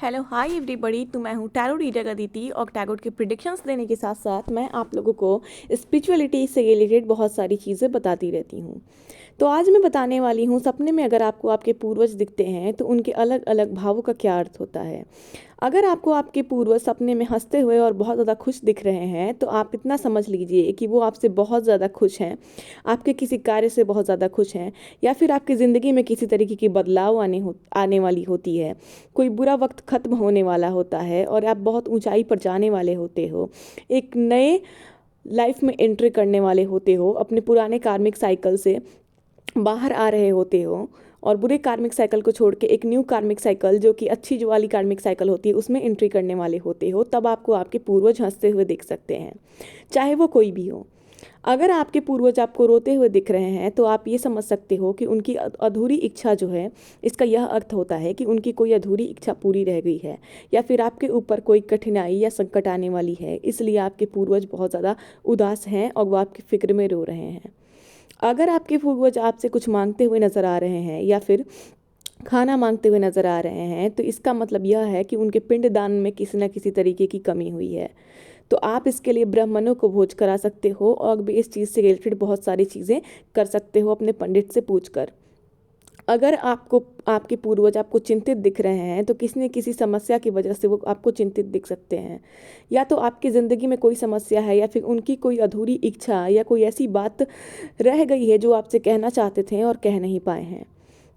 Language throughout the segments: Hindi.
हेलो हाय एवरीबॉडी, तो मैं हूँ टैरो रीडर अदिति और टैरो के प्रिडिक्शंस देने के साथ साथ मैं आप लोगों को स्पिरिचुअलिटी से रिलेटेड बहुत सारी चीज़ें बताती रहती हूँ। तो आज मैं बताने वाली हूँ, सपने में अगर आपको आपके पूर्वज दिखते हैं तो उनके अलग अलग भावों का क्या अर्थ होता है। अगर आपको आपके पूर्वज सपने में हंसते हुए और बहुत ज़्यादा खुश दिख रहे हैं तो आप इतना समझ लीजिए कि वो आपसे बहुत ज़्यादा खुश हैं, आपके किसी कार्य से बहुत ज़्यादा खुश हैं, या फिर आपकी ज़िंदगी में किसी तरीके की बदलाव आने वाली होती है। कोई बुरा वक्त ख़त्म होने वाला होता है और आप बहुत ऊंचाई पर जाने वाले होते हो, एक नए लाइफ में एंट्री करने वाले होते हो, अपने पुराने कार्मिक साइकिल से बाहर आ रहे होते हो और बुरे कार्मिक साइकिल को छोड़ के एक न्यू कार्मिक साइकिल, जो कि अच्छी जो वाली कार्मिक साइकिल होती है, उसमें एंट्री करने वाले होते हो। तब आपको आपके पूर्वज हंसते हुए देख सकते हैं, चाहे वो कोई भी हो। अगर आपके पूर्वज आपको रोते हुए दिख रहे हैं तो आप ये समझ सकते हो कि उनकी अधूरी इच्छा जो है, इसका यह अर्थ होता है कि उनकी कोई अधूरी इच्छा पूरी रह गई है, या फिर आपके ऊपर कोई कठिनाई या संकट आने वाली है, इसलिए आपके पूर्वज बहुत ज़्यादा उदास हैं और वो आपकी फिक्र में रो रहे हैं। अगर आपके पूर्वज आपसे कुछ मांगते हुए नज़र आ रहे हैं या फिर खाना मांगते हुए नज़र आ रहे हैं तो इसका मतलब यह है कि उनके पिंडदान में किसी न किसी तरीके की कमी हुई है। तो आप इसके लिए ब्राह्मणों को भोज करा सकते हो और भी इस चीज़ से रिलेटेड बहुत सारी चीज़ें कर सकते हो अपने पंडित से पूछकर। अगर आपको आपके पूर्वज आपको चिंतित दिख रहे हैं तो किसी न किसी समस्या की वजह से वो आपको चिंतित दिख सकते हैं, या तो आपकी ज़िंदगी में कोई समस्या है, या फिर उनकी कोई अधूरी इच्छा या कोई ऐसी बात रह गई है जो आपसे कहना चाहते थे और कह नहीं पाए हैं।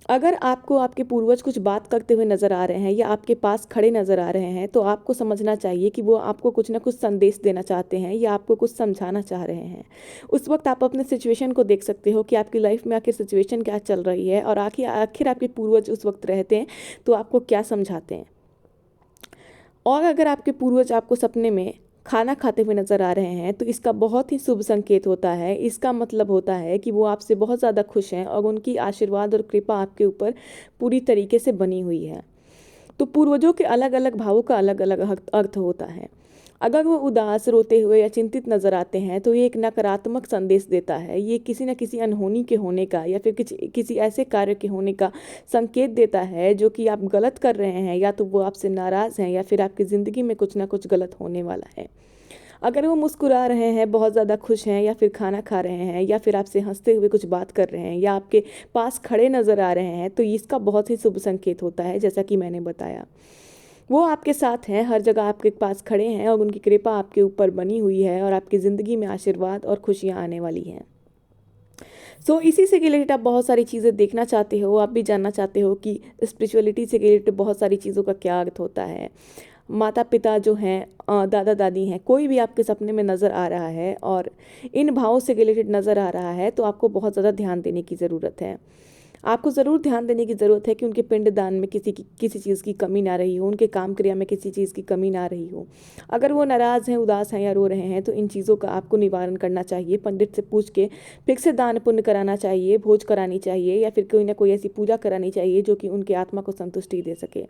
अगर आपको आपके पूर्वज कुछ बात करते हुए नज़र आ रहे हैं या आपके पास खड़े नज़र आ रहे हैं तो आपको समझना चाहिए कि वो आपको कुछ ना कुछ संदेश देना चाहते हैं या आपको कुछ समझाना चाह रहे हैं। उस वक्त आप अपने सिचुएशन को देख सकते हो कि आपकी लाइफ में आखिर सिचुएशन क्या चल रही है और आखिर आपके पूर्वज उस वक्त रहते हैं तो आपको क्या समझाते हैं। और अगर आपके पूर्वज आपको सपने में खाना खाते हुए नज़र आ रहे हैं तो इसका बहुत ही शुभ संकेत होता है। इसका मतलब होता है कि वो आपसे बहुत ज़्यादा खुश हैं और उनकी आशीर्वाद और कृपा आपके ऊपर पूरी तरीके से बनी हुई है। तो पूर्वजों के अलग अलग भावों का अलग अलग अर्थ होता है। अगर वो उदास, रोते हुए या चिंतित नजर आते हैं तो ये एक नकारात्मक संदेश देता है। ये किसी न किसी अनहोनी के होने का या फिर किसी ऐसे कार्य के होने का संकेत देता है जो कि आप गलत कर रहे हैं, या तो वो आपसे नाराज़ हैं या फिर आपकी ज़िंदगी में कुछ ना कुछ गलत होने वाला है। अगर वो मुस्कुरा रहे हैं, बहुत ज़्यादा खुश हैं, या फिर खाना खा रहे हैं, या फिर आपसे हंसते हुए कुछ बात कर रहे हैं, या आपके पास खड़े नज़र आ रहे हैं तो इसका बहुत ही शुभ संकेत होता है। जैसा कि मैंने बताया, वो आपके साथ हैं, हर जगह आपके पास खड़े हैं और उनकी कृपा आपके ऊपर बनी हुई है और आपकी ज़िंदगी में आशीर्वाद और खुशियाँ आने वाली हैं। इसी से रिलेटेड आप बहुत सारी चीज़ें देखना चाहते हो, आप भी जानना चाहते हो कि स्पिरिचुअलिटी से रिलेटेड बहुत सारी चीज़ों का क्या अर्थ होता है। माता पिता जो हैं, दादा दादी हैं, कोई भी आपके सपने में नज़र आ रहा है और इन भावों से रिलेटेड नज़र आ रहा है तो आपको बहुत ज़्यादा ध्यान देने की ज़रूरत है। आपको ज़रूर ध्यान देने की ज़रूरत है कि उनके पिंडदान में किसी चीज़ की कमी ना रही हो, उनके काम क्रिया में किसी चीज़ की कमी ना रही हो। अगर वो नाराज़ हैं, उदास हैं या रो रहे हैं तो इन चीज़ों का आपको निवारण करना चाहिए। पंडित से पूछ के फिर से दान पुण्य कराना चाहिए, भोज करानी चाहिए, या फिर कोई ना कोई ऐसी पूजा करानी चाहिए जो कि उनके आत्मा को संतुष्टि दे सके।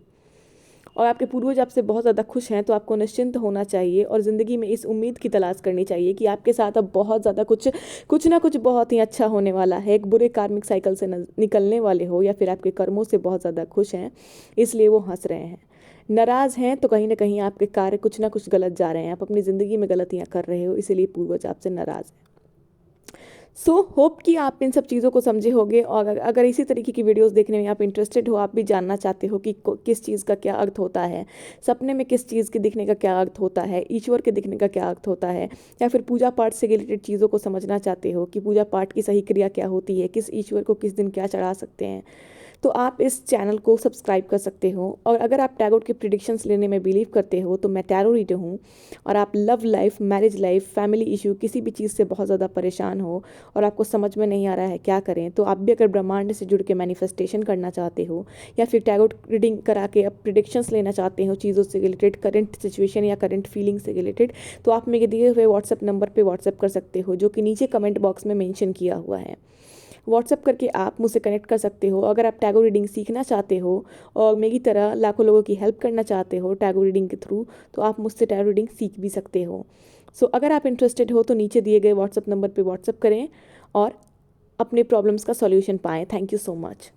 और आपके पूर्वज आपसे बहुत ज़्यादा खुश हैं तो आपको निश्चिंत होना चाहिए और ज़िंदगी में इस उम्मीद की तलाश करनी चाहिए कि आपके साथ अब बहुत ज़्यादा कुछ ना कुछ बहुत ही अच्छा होने वाला है। एक बुरे कार्मिक साइकिल से निकलने वाले हो, या फिर आपके कर्मों से बहुत ज़्यादा खुश हैं इसलिए वो हंस रहे हैं। नाराज़ हैं तो कहीं ना कहीं आपके कार्य कुछ ना कुछ गलत जा रहे हैं, आप अपनी ज़िंदगी में गलतियाँ कर रहे हो, इसीलिए पूर्वज आपसे नाराज़ हैं। होप कि आप इन सब चीज़ों को समझे होंगे। और अगर इसी तरीके की वीडियोस देखने में आप इंटरेस्टेड हो, आप भी जानना चाहते हो कि किस चीज़ का क्या अर्थ होता है, सपने में किस चीज़ के दिखने का क्या अर्थ होता है, ईश्वर के दिखने का क्या अर्थ होता है, या फिर पूजा पाठ से रिलेटेड चीज़ों को समझना चाहते हो कि पूजा पाठ की सही क्रिया क्या होती है, किस ईश्वर को किस दिन क्या चढ़ा सकते हैं, तो आप इस चैनल को सब्सक्राइब कर सकते हो। और अगर आप टैरो के प्रिडिक्शंस लेने में बिलीव करते हो तो मैं टैरो रीडर हूँ, और आप love life, marriage life, family issue, किसी भी चीज़ से बहुत ज़्यादा परेशान हो और आपको समझ में नहीं आ रहा है क्या करें, तो आप भी अगर ब्रह्मांड से जुड़ के मैनिफेस्टेशन करना चाहते हो या फिर टैरो रीडिंग करा के आप प्रिडिक्शंस लेना चाहते हो चीज़ों से रिलेटेड, करंट सिचुएशन या करंट फीलिंग से रिलेटेड, तो आप मेरे दिए हुए व्हाट्सएप नंबर पर व्हाट्सएप कर सकते हो, जो कि नीचे कमेंट बॉक्स में मेंशन किया हुआ है। व्हाट्सएप करके आप मुझसे कनेक्ट कर सकते हो। अगर आप टैरो रीडिंग सीखना चाहते हो और मेरी तरह लाखों लोगों की हेल्प करना चाहते हो टैरो रीडिंग के थ्रू, तो आप मुझसे टैरो रीडिंग सीख भी सकते हो। अगर आप इंटरेस्टेड हो तो नीचे दिए गए व्हाट्सएप नंबर पे व्हाट्सएप करें और अपने प्रॉब्लम्स का सॉल्यूशन पाएँ। Thank you so much.